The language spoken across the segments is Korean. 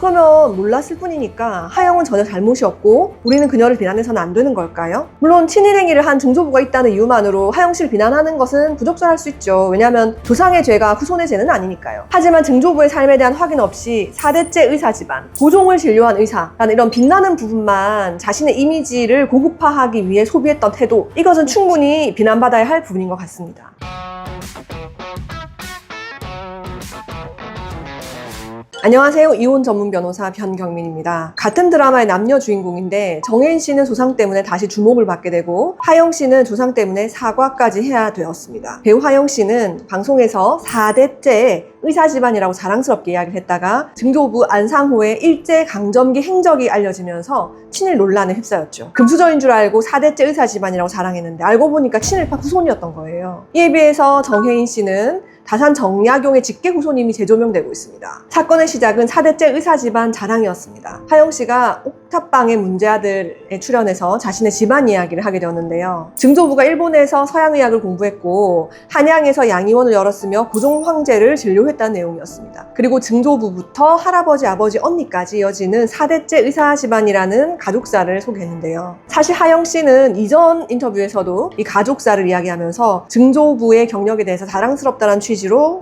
그러면 몰랐을 뿐이니까 하영은 전혀 잘못이 없고 우리는 그녀를 비난해서는 안 되는 걸까요? 물론 친일행위를 한 증조부가 있다는 이유만으로 하영 씨를 비난하는 것은 부적절할 수 있죠. 왜냐하면 조상의 죄가 후손의 죄는 아니니까요. 하지만 증조부의 삶에 대한 확인 없이 4대째 의사 집안, 고종을 진료한 의사라는 이런 빛나는 부분만 자신의 이미지를 고급화하기 위해 소비했던 태도, 이것은 충분히 비난받아야 할 부분인 것 같습니다. 안녕하세요. 이혼 전문 변호사 변경민입니다. 같은 드라마의 남녀 주인공인데 정혜인 씨는 조상 때문에 다시 주목을 받게 되고 하영 씨는 조상 때문에 사과까지 해야 되었습니다. 배우 하영 씨는 방송에서 4대째 의사 집안이라고 자랑스럽게 이야기를 했다가 증조부 안상호의 일제강점기 행적이 알려지면서 친일 논란에 휩싸였죠. 금수저인 줄 알고 4대째 의사 집안이라고 자랑했는데 알고 보니까 친일파 후손이었던 거예요. 이에 비해서 정혜인 씨는 다산 정약용의 직계 후손임이 재조명되고 있습니다. 사건의 시작은 4대째 의사 집안 자랑이었습니다. 하영 씨가 옥탑방의 문제아들에 출연해서 자신의 집안 이야기를 하게 되었는데요. 증조부가 일본에서 서양의학을 공부했고 한양에서 양의원을 열었으며 고종 황제를 진료했다는 내용이었습니다. 그리고 증조부부터 할아버지, 아버지, 언니까지 이어지는 4대째 의사 집안이라는 가족사를 소개했는데요. 사실 하영 씨는 이전 인터뷰에서도 이 가족사를 이야기하면서 증조부의 경력에 대해서 자랑스럽다는 취지로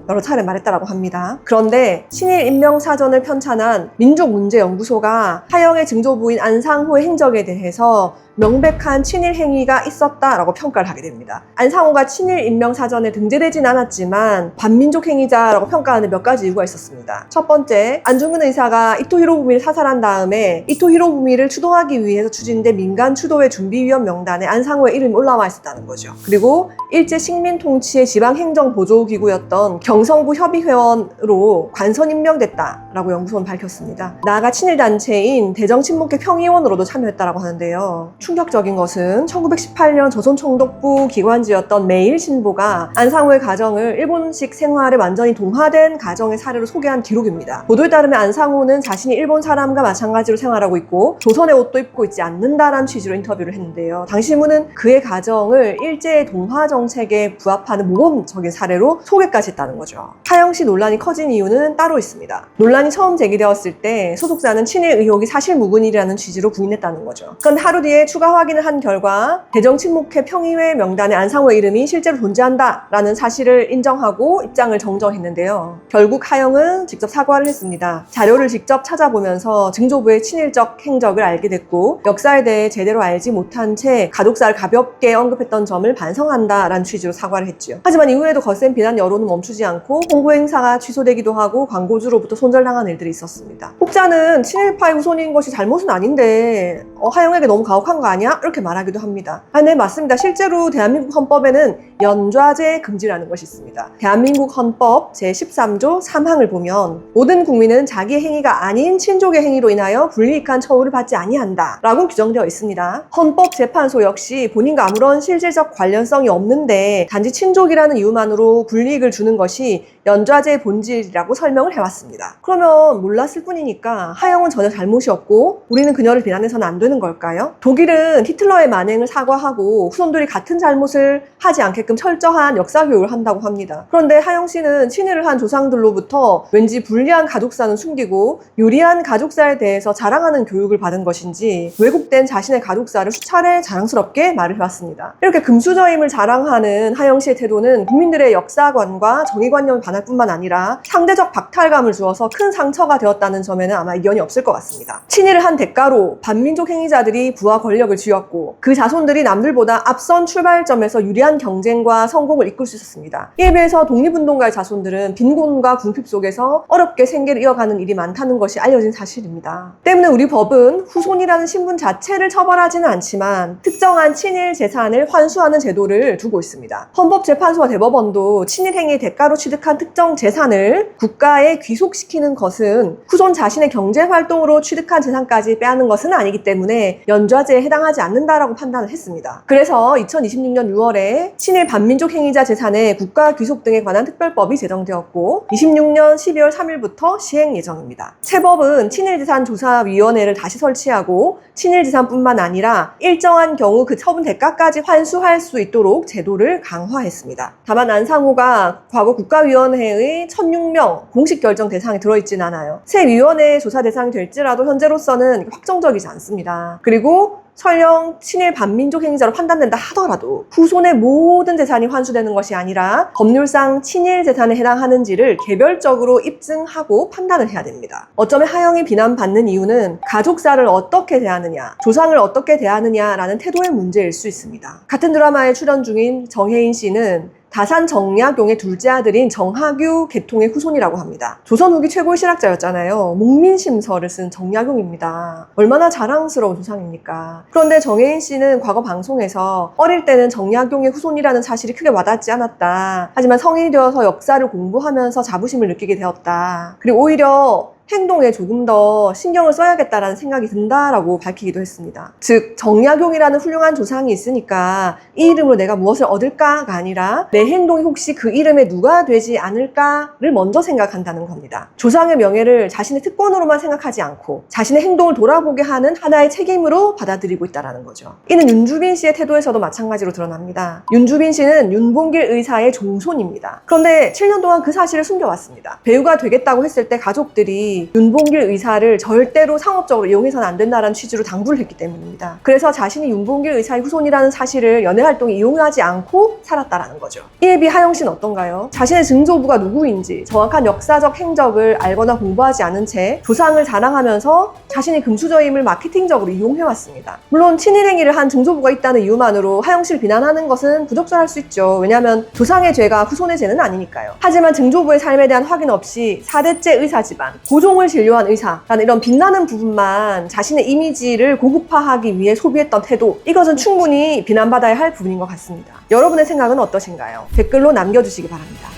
여러 차례 말했다고 합니다. 그런데 친일 인명사전을 편찬한 민족문제연구소가 하영의 증조부인 안상호의 행적에 대해서 명백한 친일 행위가 있었다라고 평가를 하게 됩니다. 안상호가 친일 인명사전에 등재되진 않았지만 반민족 행위자라고 평가하는 몇 가지 이유가 있었습니다. 첫 번째, 안중근 의사가 이토 히로부미를 사살한 다음에 이토 히로부미를 추도하기 위해서 추진된 민간 추도회 준비위원 명단에 안상호의 이름이 올라와 있었다는 거죠. 그리고 일제 식민 통치의 지방행정보조기구였던 경성부 협의회원으로 관선 임명됐다라고 연구소는 밝혔습니다. 나아가 친일단체인 대정친목회 평의원으로도 참여했다라고 하는데요. 충격적인 것은 1918년 조선총독부 기관지였던 매일신보가 안상호의 가정을 일본식 생활에 완전히 동화된 가정의 사례로 소개한 기록입니다. 보도에 따르면 안상호는 자신이 일본 사람과 마찬가지로 생활하고 있고 조선의 옷도 입고 있지 않는다라는 취지로 인터뷰를 했는데요. 당시 신문은 그의 가정을 일제의 동화 정책에 부합하는 모범적인 사례로 소개까지 했다는 거죠. 하영 씨 논란이 커진 이유는 따로 있습니다. 논란이 처음 제기되었을 때 소속사는 친일 의혹이 사실무근이라는 취지로 부인했다는 거죠. 그런데 하루 뒤에 추가 확인을 한 결과 대정친목회 평의회 명단에 안상호의 이름이 실제로 존재한다라는 사실을 인정하고 입장을 정정했는데요. 결국 하영은 직접 사과를 했습니다. 자료를 직접 찾아보면서 증조부의 친일적 행적을 알게 됐고 역사에 대해 제대로 알지 못한 채 가족사를 가볍게 언급했던 점을 반성한다라는 취지로 사과를 했죠. 하지만 이후에도 거센 비난 여론은 멈추지 않고 홍보 행사가 취소되기도 하고 광고주로부터 손절당한 일들이 있었습니다. 혹자는 친일파의 후손인 것이 잘못은 아닌데 하영에게 너무 가혹한 거 아니야? 이렇게 말하기도 합니다. 네, 맞습니다. 실제로 대한민국 헌법에는 연좌제 금지라는 것이 있습니다. 대한민국 헌법 제13조 3항을 보면 모든 국민은 자기의 행위가 아닌 친족의 행위로 인하여 불이익한 처우를 받지 아니한다 라고 규정되어 있습니다. 헌법재판소 역시 본인과 아무런 실질적 관련성이 없는데 단지 친족이라는 이유만으로 불이익을 주는 것이 연좌제의 본질이라고 설명을 해왔습니다. 그러면 몰랐을 뿐이니까 하영은 전혀 잘못이 없고 우리는 그녀를 비난해서는 안 되는 걸까요? 독일은 히틀러의 만행을 사과하고 후손들이 같은 잘못을 하지 않게끔 철저한 역사 교육을 한다고 합니다. 그런데 하영 씨는 친일을 한 조상들로부터 왠지 불리한 가족사는 숨기고 유리한 가족사에 대해서 자랑하는 교육을 받은 것인지 왜곡된 자신의 가족사를 수차례 자랑스럽게 말을 해왔습니다. 이렇게 금수저임을 자랑하는 하영 씨의 태도는 국민들의 역사관과 정의관념을 반할 뿐만 아니라 상대적 박탈감을 주어서 큰 상처가 되었다는 점에는 아마 이견이 없을 것 같습니다. 친일을 한 대가로 반민족 행위자들이 부와 권력을 쥐었고 그 자손들이 남들보다 앞선 출발점에서 유리한 경쟁과 성공을 이끌 수 있었습니다. 이에 비해서 독립운동가의 자손들은 빈곤과 궁핍 속에서 어렵게 생계를 이어가는 일이 많다는 것이 알려진 사실입니다. 때문에 우리 법은 후손이라는 신분 자체를 처벌하지는 않지만 특정한 친일 재산을 환수하는 제도를 두고 있습니다. 헌법재판소와 대법원도 친일 행위의 대가로 취득한 특정 재산을 국가에 귀속시키는 것은 후손 자신의 경제활동으로 취득한 재산까지 빼앗는 것은 아니기 때문에 연좌제에 해당하지 않는다라고 판단을 했습니다. 그래서 2026년 6월에 친일 반민족 행위자 재산의 국가 귀속 등에 관한 특별법이 제정되었고 26년 12월 3일부터 시행 예정입니다. 새 법은 친일재산조사위원회를 다시 설치하고 친일재산뿐만 아니라 일정한 경우 그 처분 대가까지 환수할 수 있도록 제도를 강화했습니다. 다만 안상호가 과거 국가위원회의 1006명 공식 결정 대상에 들어있진 않아요. 새 위원회의 조사 대상이 될지라도 현재로서는 확정적이지 않습니다. 그리고 설령 친일 반민족 행위자로 판단된다 하더라도 후손의 모든 재산이 환수되는 것이 아니라 법률상 친일 재산에 해당하는지를 개별적으로 입증하고 판단을 해야 됩니다. 어쩌면 하영이 비난받는 이유는 가족사를 어떻게 대하느냐, 조상을 어떻게 대하느냐라는 태도의 문제일 수 있습니다. 같은 드라마에 출연 중인 정혜인 씨는 다산 정약용의 둘째 아들인 정학유 계통의 후손이라고 합니다. 조선 후기 최고의 실학자였잖아요. 목민심서를 쓴 정약용입니다. 얼마나 자랑스러운 조상입니까? 그런데 정혜인 씨는 과거 방송에서 어릴 때는 정약용의 후손이라는 사실이 크게 와닿지 않았다. 하지만 성인이 되어서 역사를 공부하면서 자부심을 느끼게 되었다. 그리고 오히려 행동에 조금 더 신경을 써야겠다라는 생각이 든다라고 밝히기도 했습니다. 즉 정약용이라는 훌륭한 조상이 있으니까 이 이름으로 내가 무엇을 얻을까가 아니라 내 행동이 혹시 그 이름에 누가 되지 않을까를 먼저 생각한다는 겁니다. 조상의 명예를 자신의 특권으로만 생각하지 않고 자신의 행동을 돌아보게 하는 하나의 책임으로 받아들이고 있다는 거죠. 이는 윤주빈 씨의 태도에서도 마찬가지로 드러납니다. 윤주빈 씨는 윤봉길 의사의 종손입니다. 그런데 7년 동안 그 사실을 숨겨왔습니다. 배우가 되겠다고 했을 때 가족들이 윤봉길 의사를 절대로 상업적으로 이용해서는 안 된다는 취지로 당부를 했기 때문입니다. 그래서 자신이 윤봉길 의사의 후손이라는 사실을 연애활동에 이용하지 않고 살았다라는 거죠. 이에 비해 하영 씨는 어떤가요? 자신의 증조부가 누구인지 정확한 역사적 행적을 알거나 공부하지 않은 채 조상을 자랑하면서 자신이 금수저임을 마케팅적으로 이용해왔습니다. 물론 친일 행위를 한 증조부가 있다는 이유만으로 하영 씨를 비난하는 것은 부적절할 수 있죠. 왜냐하면 조상의 죄가 후손의 죄는 아니니까요. 하지만 증조부의 삶에 대한 확인 없이 4대째 의사 집안, 고종을 진료한 의사라는 이런 빛나는 부분만 자신의 이미지를 고급화하기 위해 소비했던 태도, 이것은 충분히 비난받아야 할 부분인 것 같습니다. 여러분의 생각은 어떠신가요? 댓글로 남겨주시기 바랍니다.